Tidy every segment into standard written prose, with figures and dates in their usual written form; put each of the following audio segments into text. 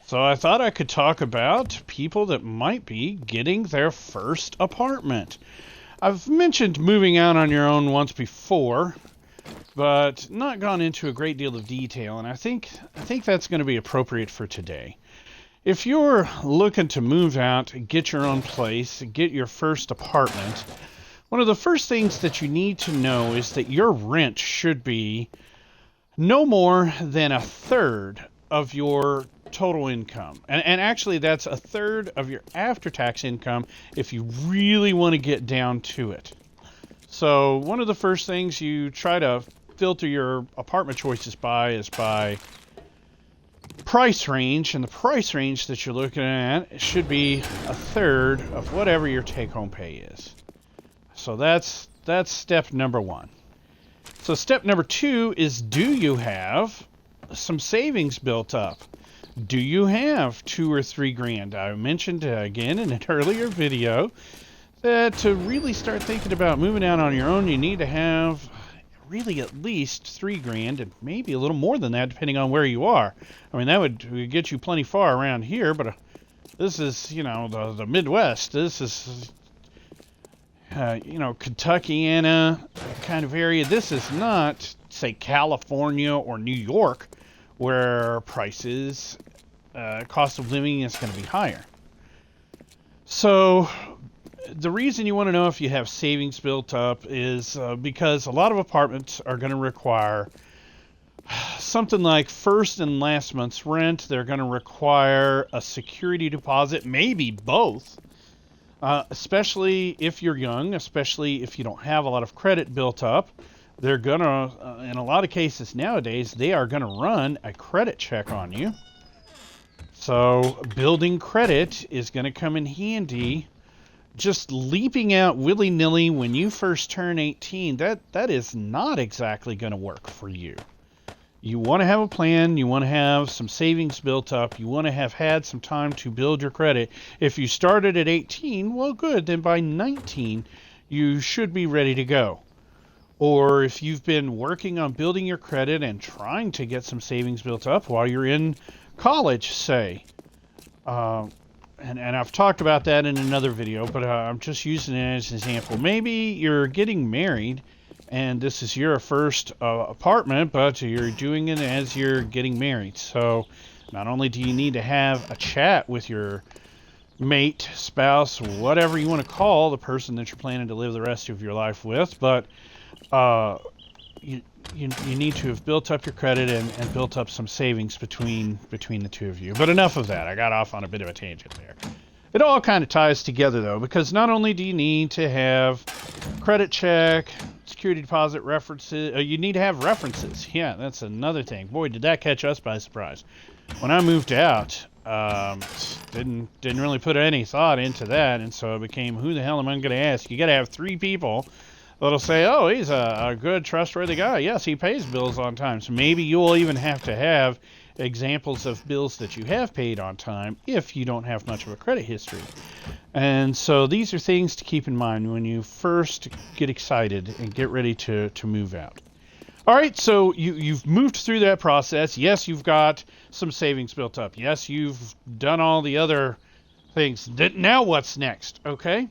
So I thought I could talk about people that might be getting their first apartment. I've mentioned moving out on your own once before, but not gone into a great deal of detail, and I think that's going to be appropriate for today. If you're looking to move out, get your own place, get your first apartment, one of the first things that you need to know is that your rent should be no more than a third of your total income. And actually, that's a third of your after-tax income if you really want to get down to it. So one of the first things you try to filter your apartment choices by is by price range, and the price range that you're looking at should be a third of whatever your take-home pay is. So that's step number one. So step number two is, do you have some savings built up? Do you have $2,000 or $3,000? I mentioned again in an earlier video that to really start thinking about moving out on your own, you need to have really at least $3,000 and maybe a little more than that depending on where you are. I mean, that would get you plenty far around here, but this is, the Midwest. This is, Kentuckiana kind of area. This is not, say, California or New York, where prices, cost of living is going to be higher. So the reason you want to know if you have savings built up is because a lot of apartments are going to require something like first and last month's rent. They're going to require a security deposit, maybe both, especially if you're young, especially if you don't have a lot of credit built up. They're going to, in a lot of cases nowadays, they are going to run a credit check on you. So building credit is going to come in handy. Just leaping out willy-nilly when you first turn 18, that is not exactly going to work for you. You want to have a plan. You want to have some savings built up. You want to have had some time to build your credit. If you started at 18, well, good. Then by 19, you should be ready to go. Or if you've been working on building your credit and trying to get some savings built up while you're in college, say, and I've talked about that in another video, but I'm just using it as an example. Maybe you're getting married and this is your first apartment, but you're doing it as you're getting married. So not only do you need to have a chat with your mate, spouse, whatever you want to call the person that you're planning to live the rest of your life with, but you need to have built up your credit and built up some savings between the two of you. But enough of that. I got off on a bit of a tangent there. It all kind of ties together, though, because not only do you need to have credit check, security deposit references, you need to have references. Yeah, that's another thing. Boy, did that catch us by surprise. When I moved out, didn't really put any thought into that, and so it became, who the hell am I going to ask? You got to have 3 people that'll say, oh, he's a good, trustworthy guy. Yes, he pays bills on time. So maybe you'll even have to have examples of bills that you have paid on time if you don't have much of a credit history. And so these are things to keep in mind when you first get excited and get ready to move out. All right, so you've moved through that process. Yes, you've got some savings built up. Yes, you've done all the other things. Now what's next, okay?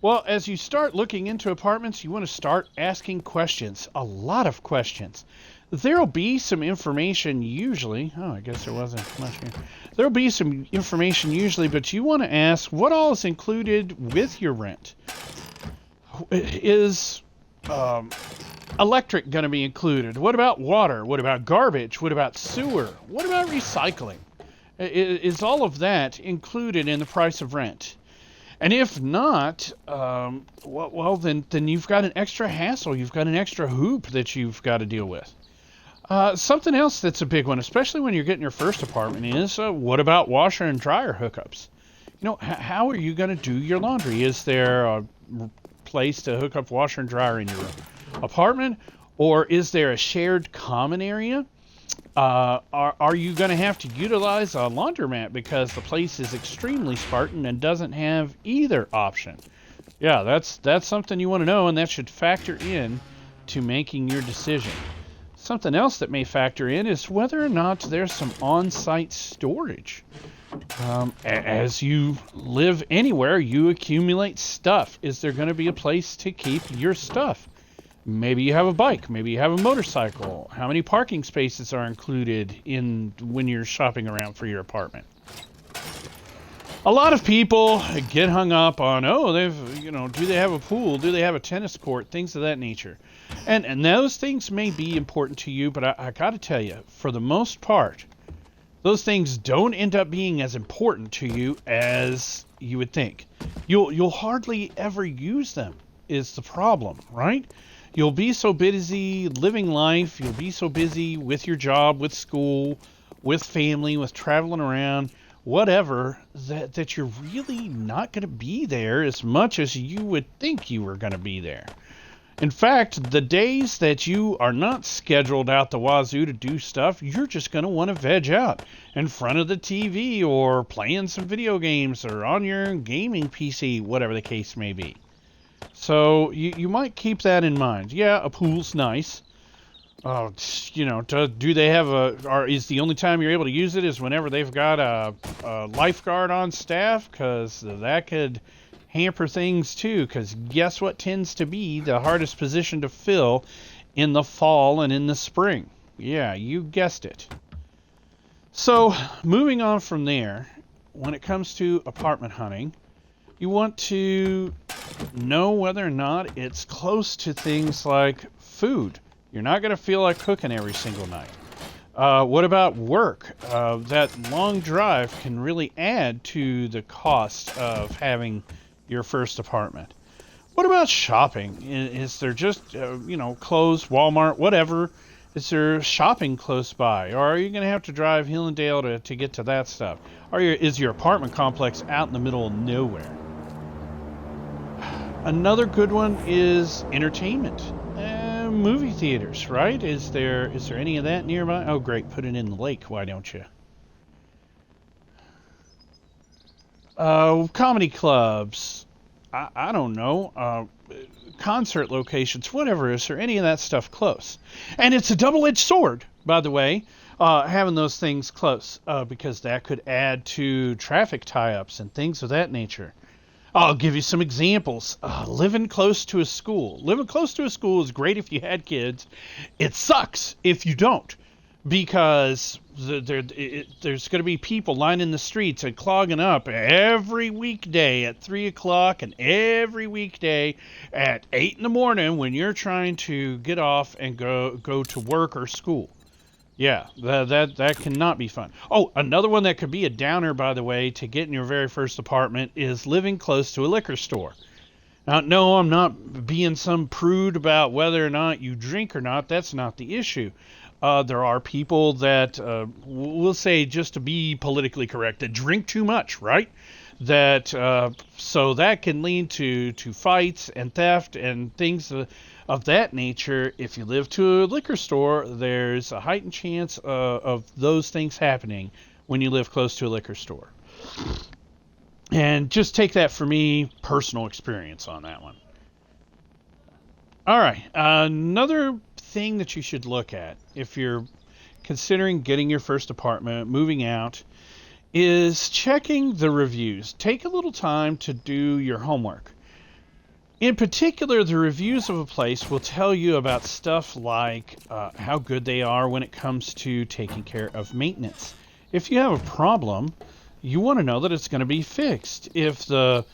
Well, as you start looking into apartments, you want to start asking questions, a lot of questions. There'll be some information usually. Oh, I guess there wasn't much here. There'll be some information usually, but you want to ask what all is included with your rent. Is electric going to be included? What about water? What about garbage? What about sewer? What about recycling? Is all of that included in the price of rent? And if not, well, then you've got an extra hassle. You've got an extra hoop that you've got to deal with. Something else that's a big one, especially when you're getting your first apartment, is what about washer and dryer hookups? How are you going to do your laundry? Is there a place to hook up washer and dryer in your apartment? Or is there a shared common area? Are you going to have to utilize a laundromat because the place is extremely Spartan and doesn't have either option? Yeah, that's something you want to know, and that should factor in to making your decision. Something else that may factor in is whether or not there's some on-site storage. As you live anywhere, you accumulate stuff. Is there going to be a place to keep your stuff? Maybe you have a bike. Maybe you have a motorcycle. How many parking spaces are included in when you're shopping around for your apartment? A lot of people get hung up on, do they have a pool? Do they have a tennis court? Things of that nature. And those things may be important to you, but I got to tell you, for the most part, those things don't end up being as important to you as you would think. You'll hardly ever use them is the problem, right? You'll be so busy living life. You'll be so busy with your job, with school, with family, with traveling around, whatever, that you're really not going to be there as much as you would think you were going to be there. In fact, the days that you are not scheduled out the wazoo to do stuff, you're just going to want to veg out in front of the TV or playing some video games or on your gaming PC, whatever the case may be. So you might keep that in mind. Yeah, a pool's nice. Do they have is the only time you're able to use it is whenever they've got a lifeguard on staff? Because that could hamper things too, because guess what tends to be the hardest position to fill in the fall and in the spring? Yeah, you guessed it. So, moving on from there, when it comes to apartment hunting, you want to know whether or not it's close to things like food. You're not going to feel like cooking every single night. What about work? That long drive can really add to the cost of having your first apartment. What about shopping? Is there just, clothes, Walmart, whatever? Is there shopping close by? Or are you going to have to drive hill and dale to get to that stuff? Or is your apartment complex out in the middle of nowhere? Another good one is entertainment. Movie theaters, right? Is there any of that nearby? Oh, great. Put it in the lake. Why don't you? Comedy clubs. I don't know. Concert locations, whatever. Is there any of that stuff close? And it's a double-edged sword, by the way, having those things close, because that could add to traffic tie-ups and things of that nature. I'll give you some examples. Living close to a school. Living close to a school is great if you had kids. It sucks if you don't, because there's going to be people lining the streets and clogging up every weekday at 3 o'clock and every weekday at 8 in the morning when you're trying to get off and go to work or school. Yeah, that cannot be fun. Oh, another one that could be a downer, by the way, to get in your very first apartment is living close to a liquor store. Now, no, I'm not being some prude about whether or not you drink or not. That's not the issue. There are people that, we'll say, just to be politically correct, that drink too much, right? So that can lead to fights and theft and things of that nature. If you live to a liquor store, there's a heightened chance of those things happening when you live close to a liquor store. And just take that for me, personal experience on that one. All right, another thing that you should look at if you're considering getting your first apartment, moving out, is checking the reviews. Take a little time to do your homework. In particular, the reviews of a place will tell you about stuff like how good they are when it comes to taking care of maintenance. If you have a problem, you want to know that it's going to be fixed. If the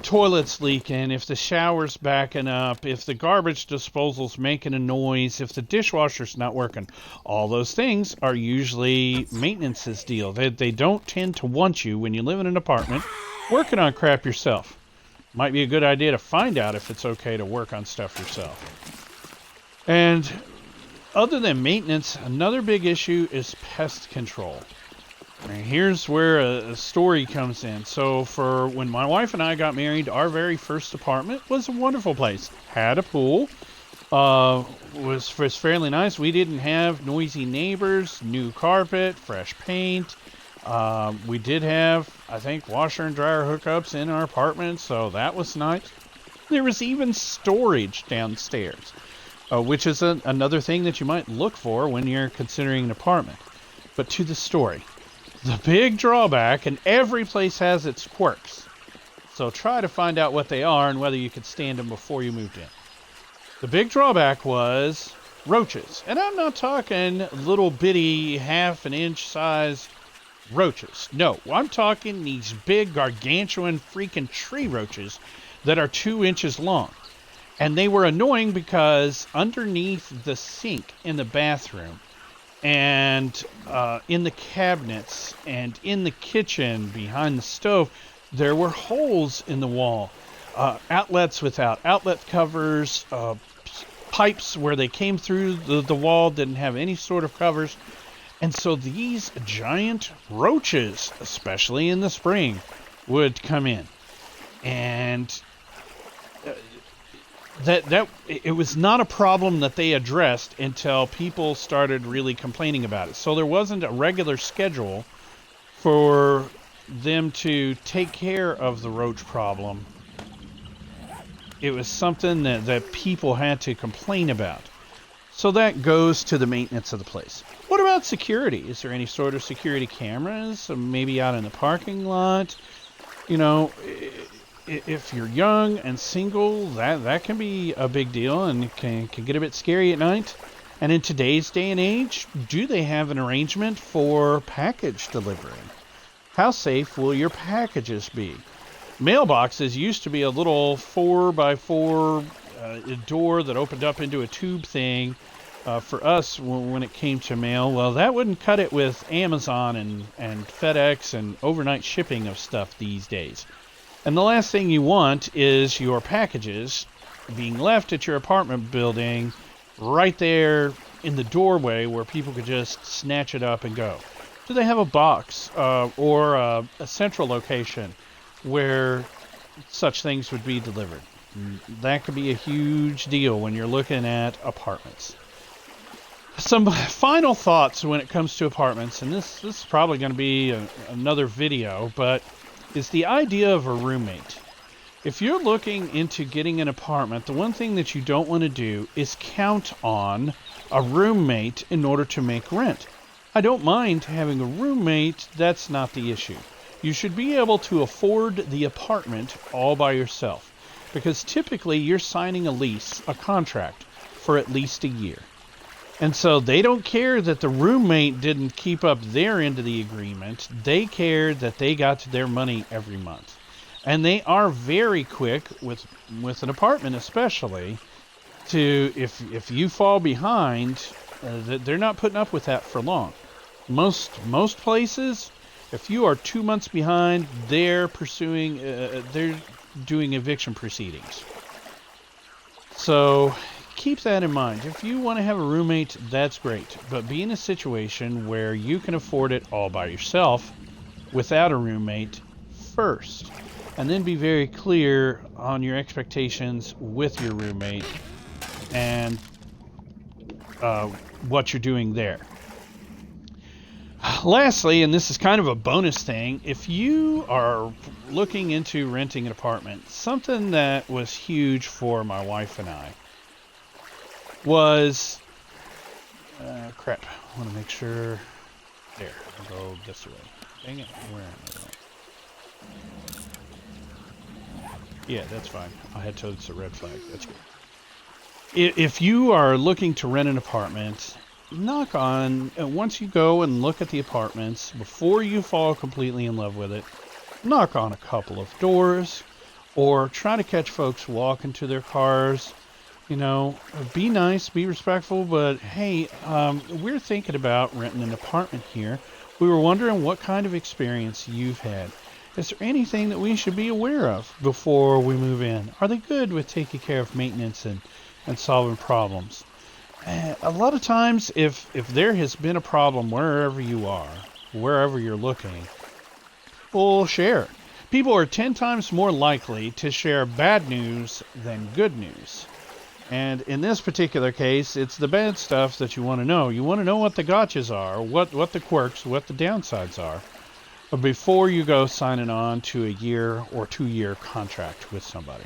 toilet's leaking, if the shower's backing up, if the garbage disposal's making a noise, if the dishwasher's not working, all those things are usually maintenance's deal. They don't tend to want you, when you live in an apartment, working on crap yourself. Might be a good idea to find out if it's okay to work on stuff yourself. And other than maintenance, another big issue is pest control. And here's where a story comes in. So for when my wife and I got married, our very first apartment was a wonderful place. Had a pool. Was fairly nice. We didn't have noisy neighbors, new carpet, fresh paint. We did have, I think, washer and dryer hookups in our apartment, so that was nice. There was even storage downstairs. which is another thing that you might look for when you're considering an apartment. But to the story. The big drawback, and every place has its quirks, so try to find out what they are and whether you could stand them before you moved in. The big drawback was roaches. And I'm not talking little bitty half an inch sized roaches. No, I'm talking these big gargantuan freaking tree roaches that are 2 inches long. And they were annoying because underneath the sink in the bathroom and in the cabinets and in the kitchen behind the stove, there were holes in the wall, outlets without outlet covers, pipes where they came through the wall didn't have any sort of covers. And so these giant roaches, especially in the spring, would come in. And it was not a problem that they addressed until people started really complaining about it. So there wasn't a regular schedule for them to take care of the roach problem. It was something that people had to complain about. So that goes to the maintenance of the place. What about security? Is there any sort of security cameras? Maybe out in the parking lot? You know, if you're young and single, that can be a big deal and can get a bit scary at night. And in today's day and age, do they have an arrangement for package delivery? How safe will your packages be? Mailboxes used to be a little 4x4 door that opened up into a tube thing for us when it came to mail. Well, that wouldn't cut it with Amazon and FedEx and overnight shipping of stuff these days. And the last thing you want is your packages being left at your apartment building right there in the doorway where people could just snatch it up and go. Do they have a box or a central location where such things would be delivered? That could be a huge deal when you're looking at apartments. Some final thoughts when it comes to apartments, and this is probably going to be another video, but is the idea of a roommate. If you're looking into getting an apartment, the one thing that you don't want to do is count on a roommate in order to make rent. I don't mind having a roommate, that's not the issue. You should be able to afford the apartment all by yourself, because typically you're signing a lease, a contract, for at least a year. And so they don't care that the roommate didn't keep up their end of the agreement. They care that they got their money every month. And they are very quick with an apartment especially to, if you fall behind, they're not putting up with that for long. Most places, if you are 2 months behind, they're doing eviction proceedings. So keep that in mind. If you want to have a roommate, that's great. But be in a situation where you can afford it all by yourself without a roommate first. And then be very clear on your expectations with your roommate and what you're doing there. Lastly, and this is kind of a bonus thing, if you are looking into renting an apartment, something that was huge for my wife and I was, crap, I want to make sure, there, I'll go this way. Dang it, where am I going? Yeah, that's fine. I had told it's a red flag, that's good. If you are looking to rent an apartment, once you go and look at the apartments, before you fall completely in love with it, knock on a couple of doors, or try to catch folks walking to their cars. You know, be nice, be respectful, but hey, we're thinking about renting an apartment here. We were wondering what kind of experience you've had. Is there anything that we should be aware of before we move in? Are they good with taking care of maintenance and solving problems? A lot of times, if there has been a problem wherever you are, wherever you're looking, people share. People are 10 times more likely to share bad news than good news. And in this particular case, it's the bad stuff that you want to know. You want to know what the gotchas are, what the quirks, what the downsides are, before you go signing on to a year or 2 year contract with somebody.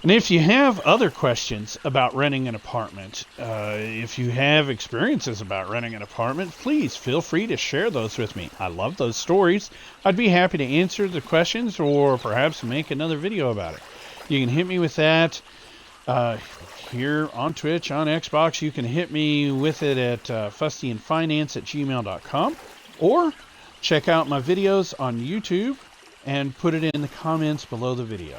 And if you have other questions about renting an apartment, if you have experiences about renting an apartment, please feel free to share those with me. I love those stories. I'd be happy to answer the questions or perhaps make another video about it. You can hit me with that here on Twitch, on Xbox. You can hit me with it at fustyandfinance@gmail.com, or check out my videos on YouTube and put it in the comments below the video.